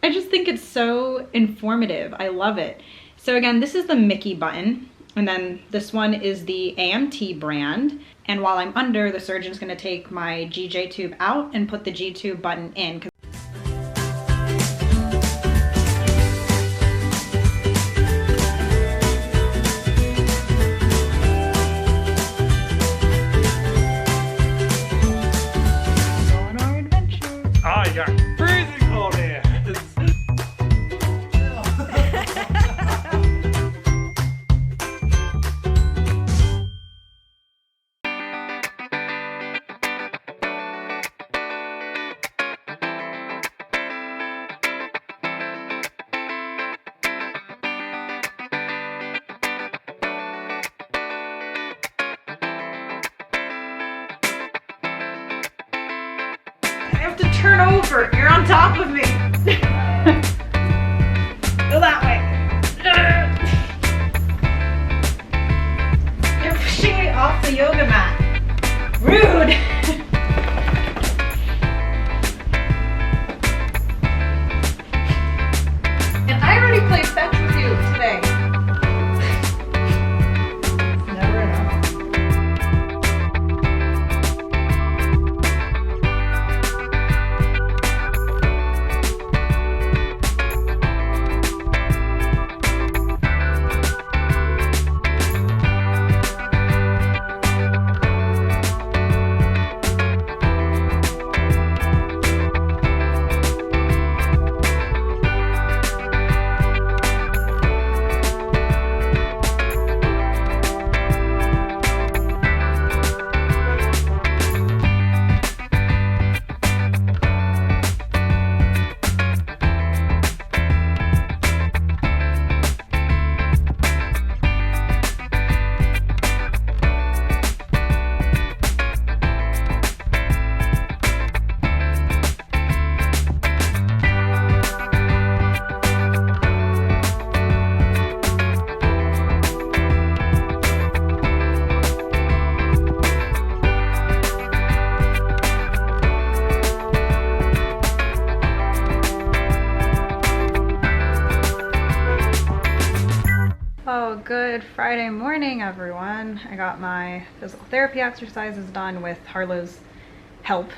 I just think it's so informative. I love it. So again, this is the Mickey button, and then this one is the AMT brand. And while I'm under, the surgeon's gonna take my GJ tube out and put the G tube button in. Turn over, you're on top of me. Go that way. You're pushing me off the yoga mat. Rude. And I already played fetch with you today. Never enough. Good Friday morning, everyone. I got my physical therapy exercises done with Harlow's help,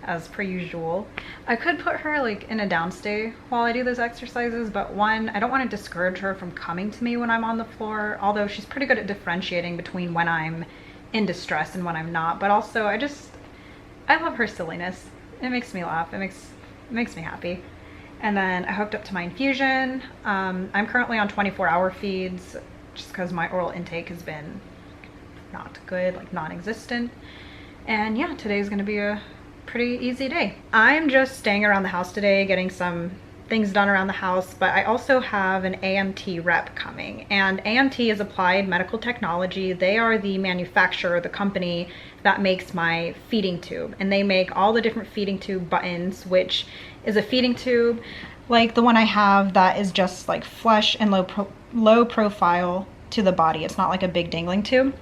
as per usual. I could put her like in a downstay while I do those exercises, but one, I don't want to discourage her from coming to me when I'm on the floor, although she's pretty good at differentiating between when I'm in distress and when I'm not. But also, I love her silliness. It makes me laugh. It makes me happy. And then I hooked up to my infusion. I'm currently on 24-hour feeds just because my oral intake has been not good, like non-existent. And yeah, today's gonna be a pretty easy day. I'm just staying around the house today, getting some things done around the house, but I also have an AMT rep coming. And AMT is Applied Medical Technology. They are the manufacturer, the company that makes my feeding tube. And they make all the different feeding tube buttons, which is a feeding tube like the one I have that is just like flush and low profile to the body. It's not like a big dangling tube.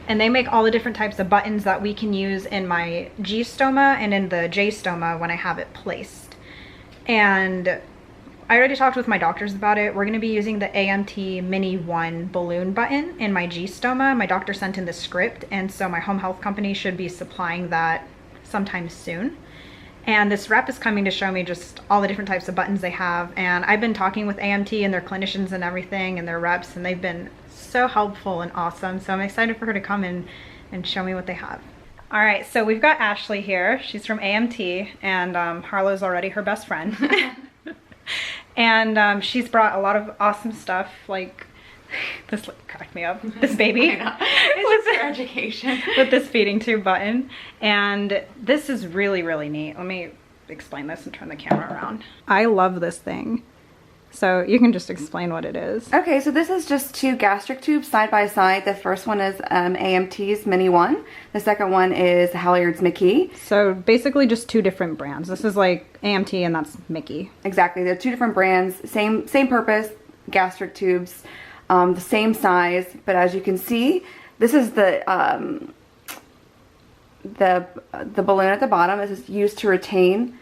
And they make all the different types of buttons that we can use in my G stoma and in the J stoma when I have it placed. And I already talked with my doctors about it. We're going to be using the AMT Mini 1 balloon button in my G stoma. My doctor sent in the script, and so my home health company should be supplying that sometime soon. And this rep is coming to show me just all the different types of buttons they have. And I've been talking with AMT and their clinicians and everything and their reps, and they've been so helpful and awesome. So I'm excited for her to come in and show me what they have. All right, so we've got Ashley here. She's from AMT, and Harlow's already her best friend. And she's brought a lot of awesome stuff, like this cracked me up. This baby. It's just for education. With this feeding tube button. And this is really, really neat. Let me explain this and turn the camera around. I love this thing. So you can just explain what it is. Okay, so this is just two gastric tubes side by side. The first one is AMT's Mini 1. The second one is Halyard's Mickey. So basically just two different brands. This is like AMT and that's Mickey. Exactly, they're two different brands, same purpose, gastric tubes, the same size. But as you can see, this is the balloon at the bottom. This is used to retain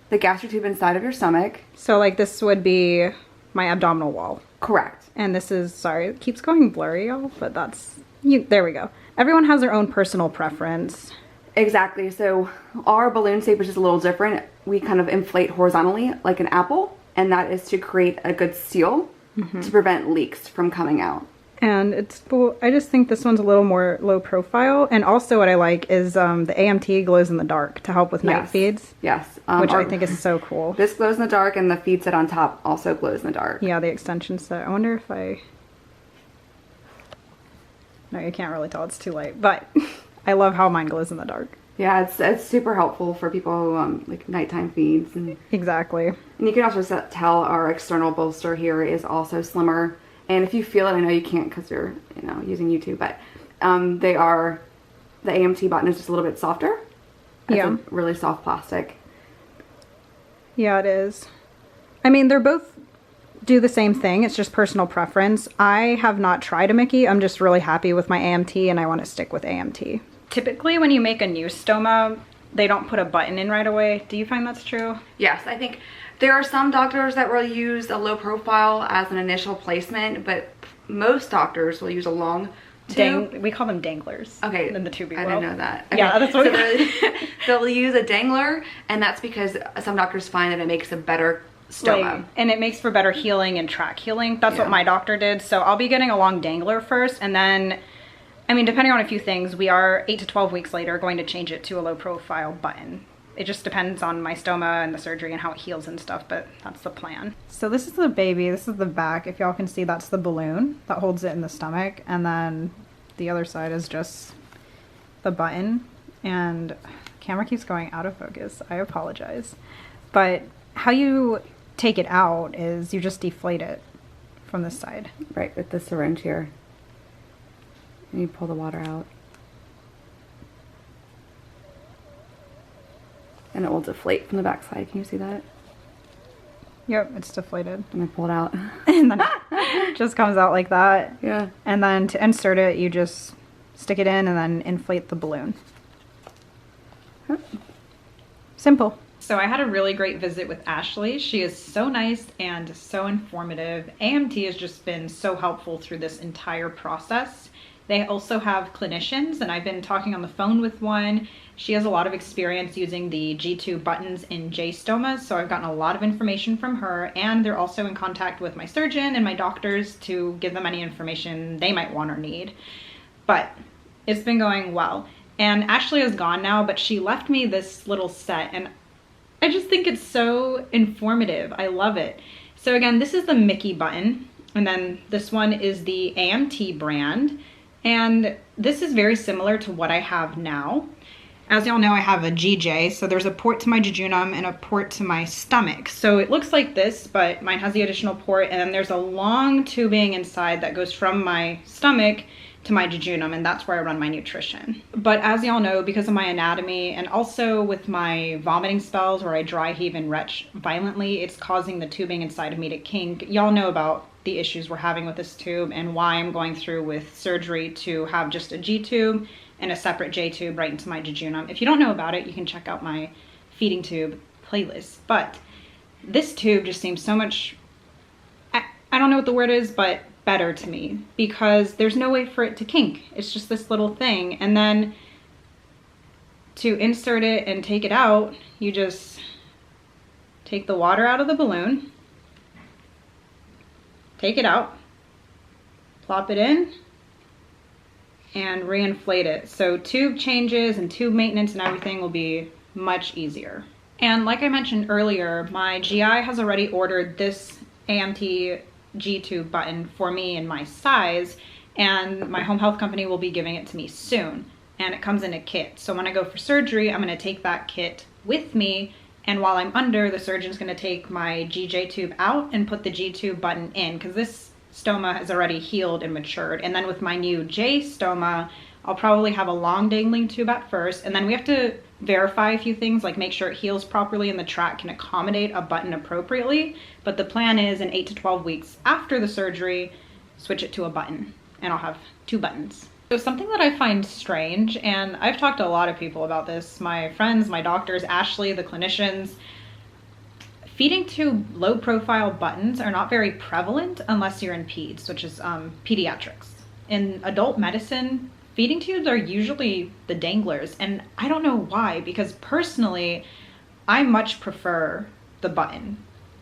the gastric tube inside of your stomach. So like this would be my abdominal wall. Correct. And this is, sorry, it keeps going blurry, y'all, but that's, there we go. Everyone has their own personal preference. Exactly. So our balloon shape is just a little different. We kind of inflate horizontally like an apple, and that is to create a good seal to prevent leaks from coming out. And it's, well, I just think this one's a little more low profile. And also what I like is the AMT glows in the dark to help with night feeds. Yes. Which I think is so cool. This glows in the dark, and the feed set on top also glows in the dark. Yeah, the extension set. I wonder if no, you can't really tell, it's too light, but I love how mine glows in the dark. Yeah, it's super helpful for people who like nighttime feeds. And exactly. And you can also tell our external bolster here is also slimmer. And if you feel it, I know you can't because you're, using YouTube, but the AMT button is just a little bit softer. It's a really soft plastic. Yeah, it is. I mean, they're both do the same thing. It's just personal preference. I have not tried a Mickey. I'm just really happy with my AMT, and I want to stick with AMT. Typically, when you make a new stoma, they don't put a button in right away. Do you find that's true? Yes, I think there are some doctors that will use a low profile as an initial placement, but most doctors will use a long tube. We call them danglers. Okay. In the tubing I didn't know that. Okay. Yeah, that's what they'll use a dangler, and that's because some doctors find that it makes a better stoma. And it makes for better healing and track healing. That's what my doctor did. So I'll be getting a long dangler first, and then, I mean, depending on a few things, we are 8 to 12 weeks later going to change it to a low profile button. It just depends on my stoma and the surgery and how it heals and stuff, but that's the plan. So this is the baby, this is the back. If y'all can see, that's the balloon that holds it in the stomach. And then the other side is just the button. And the camera keeps going out of focus. I apologize. But how you take it out is you just deflate it from this side. Right, with the syringe here. And you pull the water out. And it will deflate from the back side. Can you see that? Yep, it's deflated. And I pull it out. And then it just comes out like that. Yeah. And then to insert it, you just stick it in and then inflate the balloon. Simple. So I had a really great visit with Ashley. She is so nice and so informative. AMT has just been so helpful through this entire process. They also have clinicians, and I've been talking on the phone with one. She has a lot of experience using the G2 buttons in J stomas, so I've gotten a lot of information from her, and they're also in contact with my surgeon and my doctors to give them any information they might want or need. But it's been going well. And Ashley is gone now, but she left me this little set, and I just think it's so informative. I love it. So again, this is the Mickey button, and then this one is the AMT brand. And this is very similar to what I have now. As y'all know, I have a GJ, so there's a port to my jejunum and a port to my stomach. So it looks like this, but mine has the additional port, and then there's a long tubing inside that goes from my stomach to my jejunum, and that's where I run my nutrition. But as y'all know, because of my anatomy and also with my vomiting spells where I dry heave and retch violently, it's causing the tubing inside of me to kink. Y'all know about the issues we're having with this tube and why I'm going through with surgery to have just a G tube and a separate J tube right into my jejunum. If you don't know about it, you can check out my feeding tube playlist. But this tube just seems so much, I don't know what the word is, but better to me, because there's no way for it to kink. It's just this little thing. And then to insert it and take it out, you just take the water out of the balloon, take it out, plop it in, and reinflate it. So tube changes and tube maintenance and everything will be much easier. And like I mentioned earlier, my GI has already ordered this AMT G-tube button for me in my size, and my home health company will be giving it to me soon. And it comes in a kit. So when I go for surgery, I'm gonna take that kit with me, and while I'm under, the surgeon's gonna take my GJ tube out and put the G-tube button in, because this stoma has already healed and matured. And then with my new J stoma, I'll probably have a long dangling tube at first, and then we have to verify a few things, like make sure it heals properly and the track can accommodate a button appropriately. But the plan is in 8 to 12 weeks after the surgery, switch it to a button, and I'll have 2 buttons. So something that I find strange, and I've talked to a lot of people about this, my friends, my doctors, Ashley, the clinicians, feeding tube low profile buttons are not very prevalent unless you're in peds, which is pediatrics. In adult medicine, feeding tubes are usually the danglers, and I don't know why, because personally, I much prefer the button.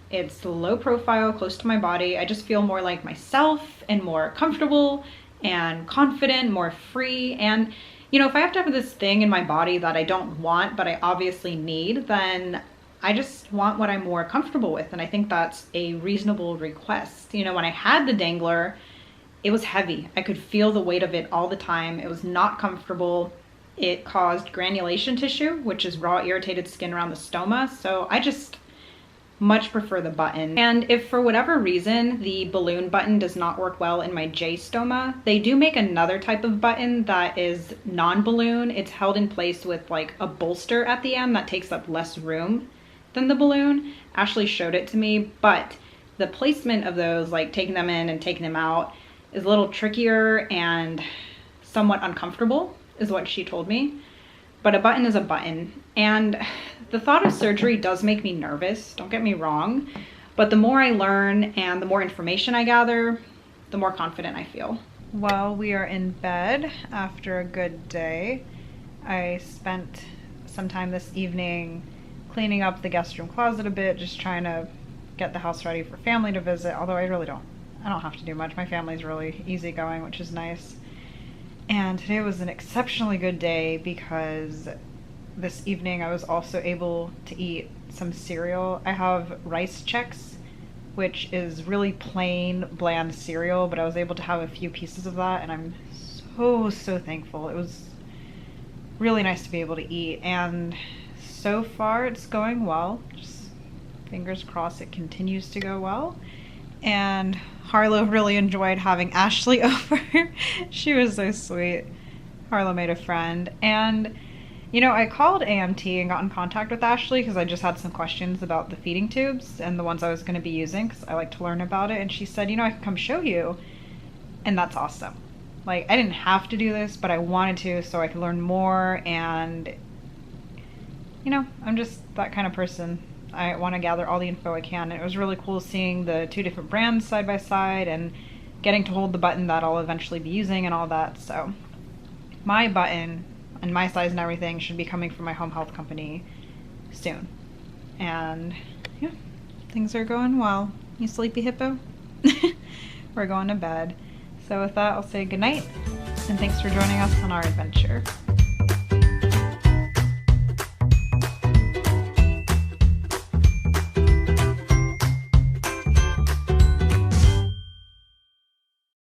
It's low profile, close to my body. I just feel more like myself and more comfortable and confident, more free. And, you know, if I have to have this thing in my body that I don't want, but I obviously need, then I just want what I'm more comfortable with. And I think that's a reasonable request. You know, when I had the dangler, it was heavy. I could feel the weight of it all the time. It was not comfortable. It caused granulation tissue, which is raw irritated skin around the stoma. So I just much prefer the button. And if for whatever reason the balloon button does not work well in my J stoma, they do make another type of button that is non-balloon. It's held in place with like a bolster at the end that takes up less room than the balloon. Ashley showed it to me, but the placement of those, like taking them in and taking them out, is a little trickier and somewhat uncomfortable, is what she told me. But a button is a button. And the thought of surgery does make me nervous, don't get me wrong. But the more I learn and the more information I gather, the more confident I feel. Well, we are in bed after a good day. I spent some time this evening cleaning up the guest room closet a bit, just trying to get the house ready for family to visit, although I don't have to do much. My family's really easygoing, which is nice. And today was an exceptionally good day because this evening I was also able to eat some cereal. I have Rice Chex, which is really plain, bland cereal, but I was able to have a few pieces of that, and I'm so thankful. It was really nice to be able to eat, and so far it's going well. Just fingers crossed it continues to go well. And Harlow really enjoyed having Ashley over. She was so sweet. Harlow made a friend. And, you know, I called AMT and got in contact with Ashley because I just had some questions about the feeding tubes and the ones I was going to be using because I like to learn about it. And she said, you know, I can come show you. And that's awesome. Like, I didn't have to do this, but I wanted to so I could learn more. And, you know, I'm just that kind of person. I want to gather all the info I can. And it was really cool seeing the two different brands side by side and getting to hold the button that I'll eventually be using and all that. So my button and my size and everything should be coming from my home health company soon. And yeah, things are going well. You sleepy hippo? We're going to bed. So with that, I'll say goodnight and thanks for joining us on our adventure.